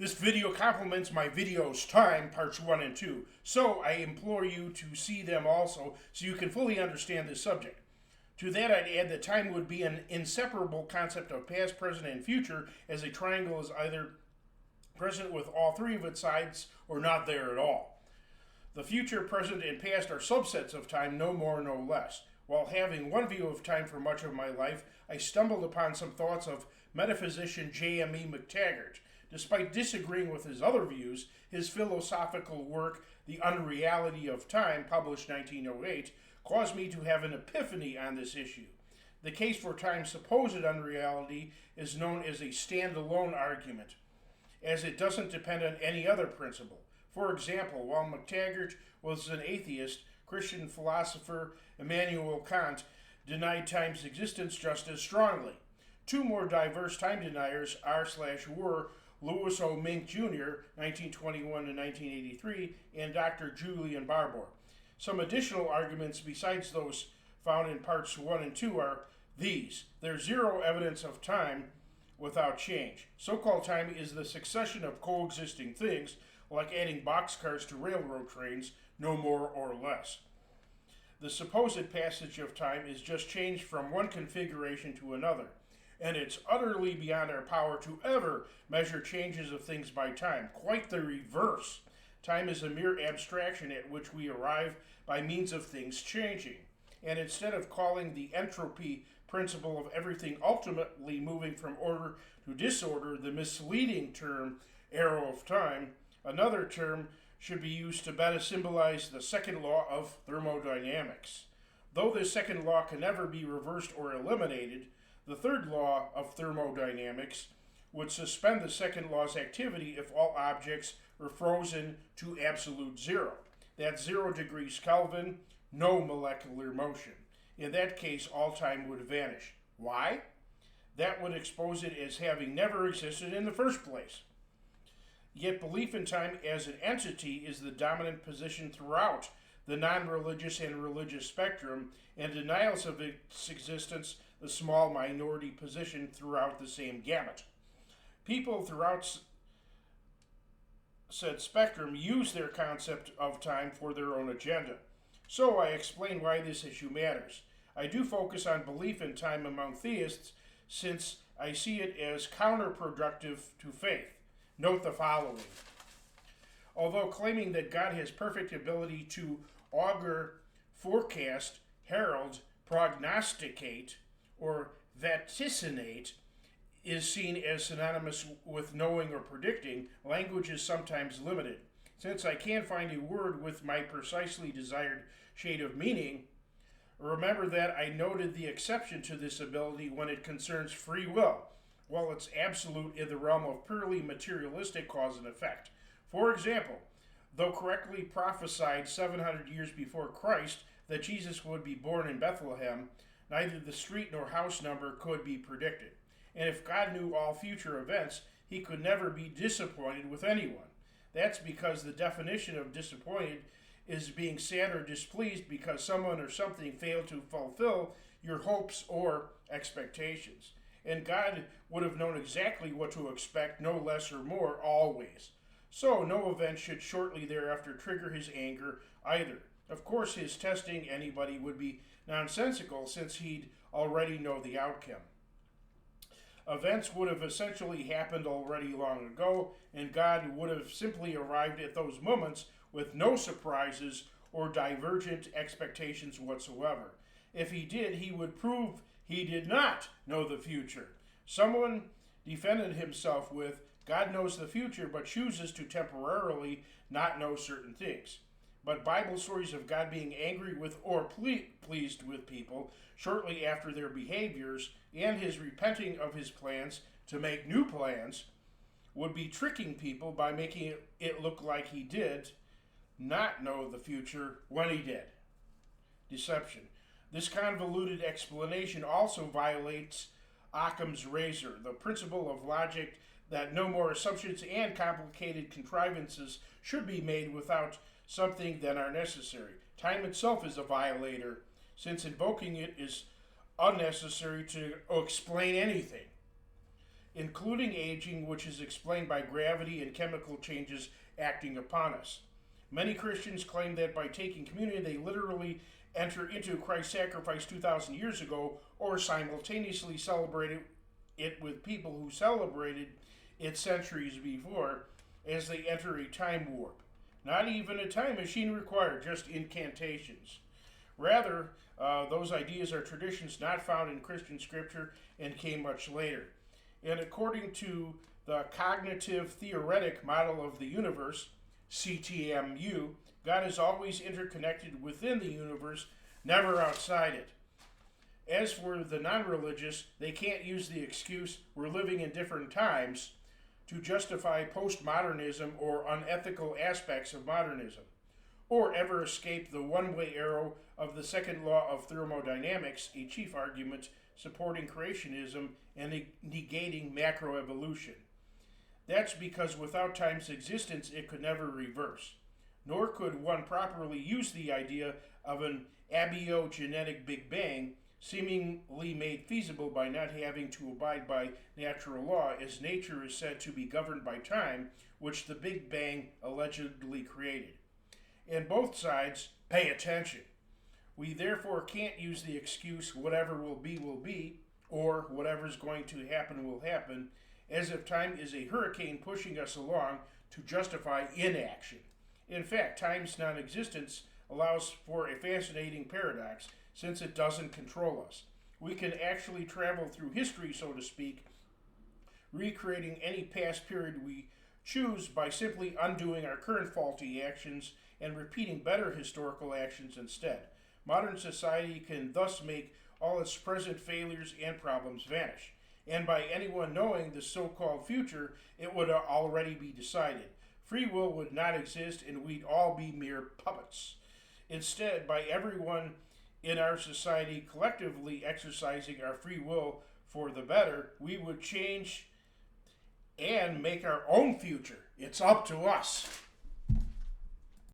This video complements my videos Time, parts 1 and 2, so I implore you to see them also so you can fully understand this subject. To that I'd add that time would be an inseparable concept of past, present, and future, as a triangle is either present with all three of its sides or not there at all. The future, present, and past are subsets of time, no more, no less. While having one view of time for much of my life, I stumbled upon some thoughts of metaphysician J.M.E. McTaggart. Despite disagreeing with his other views, his philosophical work, The Unreality of Time, published 1908, caused me to have an epiphany on this issue. The case for time's supposed unreality is known as a standalone argument, as it doesn't depend on any other principle. For example, while McTaggart was an atheist, Christian philosopher Immanuel Kant denied time's existence just as strongly. Two more diverse time deniers are/were Louis O. Mink Jr., 1921 to 1983, and Dr. Julian Barbour. Some additional arguments besides those found in parts 1 and 2 are these. There's zero evidence of time without change. So-called time is the succession of coexisting things, like adding boxcars to railroad trains, no more or less. The supposed passage of time is just change from one configuration to another, and it's utterly beyond our power to ever measure changes of things by time. Quite the reverse. Time is a mere abstraction at which we arrive by means of things changing. And instead of calling the entropy principle of everything ultimately moving from order to disorder the misleading term arrow of time, another term should be used to better symbolize the second law of thermodynamics. Though this second law can never be reversed or eliminated, the third law of thermodynamics would suspend the second law's activity if all objects were frozen to absolute zero. That's 0 degrees Kelvin, no molecular motion. In that case, all time would vanish. Why? That would expose it as having never existed in the first place. Yet belief in time as an entity is the dominant position throughout the non-religious and religious spectrum, and denials of its existence the small minority position throughout the same gamut. People throughout said spectrum use their concept of time for their own agenda. So I explain why this issue matters. I do focus on belief in time among theists since I see it as counterproductive to faith. Note the following. Although claiming that God has perfect ability to augur, forecast, herald, prognosticate, or vaticinate is seen as synonymous with knowing or predicting, language is sometimes limited. Since I can't find a word with my precisely desired shade of meaning, remember that I noted the exception to this ability when it concerns free will, while it's absolute in the realm of purely materialistic cause and effect. For example, though correctly prophesied 700 years before Christ that Jesus would be born in Bethlehem, neither the street nor house number could be predicted. And if God knew all future events, he could never be disappointed with anyone. That's because the definition of disappointed is being sad or displeased because someone or something failed to fulfill your hopes or expectations. And God would have known exactly what to expect, no less or more, always. So no event should shortly thereafter trigger his anger either. Of course, his testing anybody would be nonsensical since he'd already know the outcome. Events would have essentially happened already long ago, and God would have simply arrived at those moments with no surprises or divergent expectations whatsoever. If he did, he would prove he did not know the future. Someone defended himself with, God knows the future, but chooses to temporarily not know certain things. But Bible stories of God being angry with or pleased with people shortly after their behaviors and his repenting of his plans to make new plans would be tricking people by making it look like he did not know the future when he did. Deception. This convoluted explanation also violates Occam's razor, the principle of logic that no more assumptions and complicated contrivances should be made without something than are necessary. Time itself is a violator, since invoking it is unnecessary to explain anything. including aging, which is explained by gravity and chemical changes acting upon us. Many Christians claim that by taking communion, they literally enter into Christ's sacrifice 2,000 years ago, or simultaneously celebrate it with people who celebrated it centuries before, as they enter a time warp. Not even a time machine required, just incantations. Rather, those ideas are traditions not found in Christian scripture and came much later. And according to the cognitive theoretic model of the universe, CTMU, God is always interconnected within the universe, never outside it. As for the non-religious, they can't use the excuse we're living in different times to justify postmodernism or unethical aspects of modernism, or ever escape the one-way arrow of the second law of thermodynamics, a chief argument supporting creationism and negating macroevolution. That's because without time's existence, it could never reverse. Nor could one properly use the idea of an abiogenetic Big Bang, seemingly made feasible by not having to abide by natural law, as nature is said to be governed by time, which the Big Bang allegedly created. And both sides pay attention. We therefore can't use the excuse whatever will be, or whatever's going to happen will happen, as if time is a hurricane pushing us along to justify inaction. In fact, time's non-existence allows for a fascinating paradox, since it doesn't control us. We can actually travel through history, so to speak, recreating any past period we choose by simply undoing our current faulty actions and repeating better historical actions instead. Modern society can thus make all its present failures and problems vanish. And by anyone knowing the so-called future, it would already be decided. Free will would not exist, and we'd all be mere puppets. Instead, by everyone in our society collectively exercising our free will for the better, we would change and make our own future. It's up to us.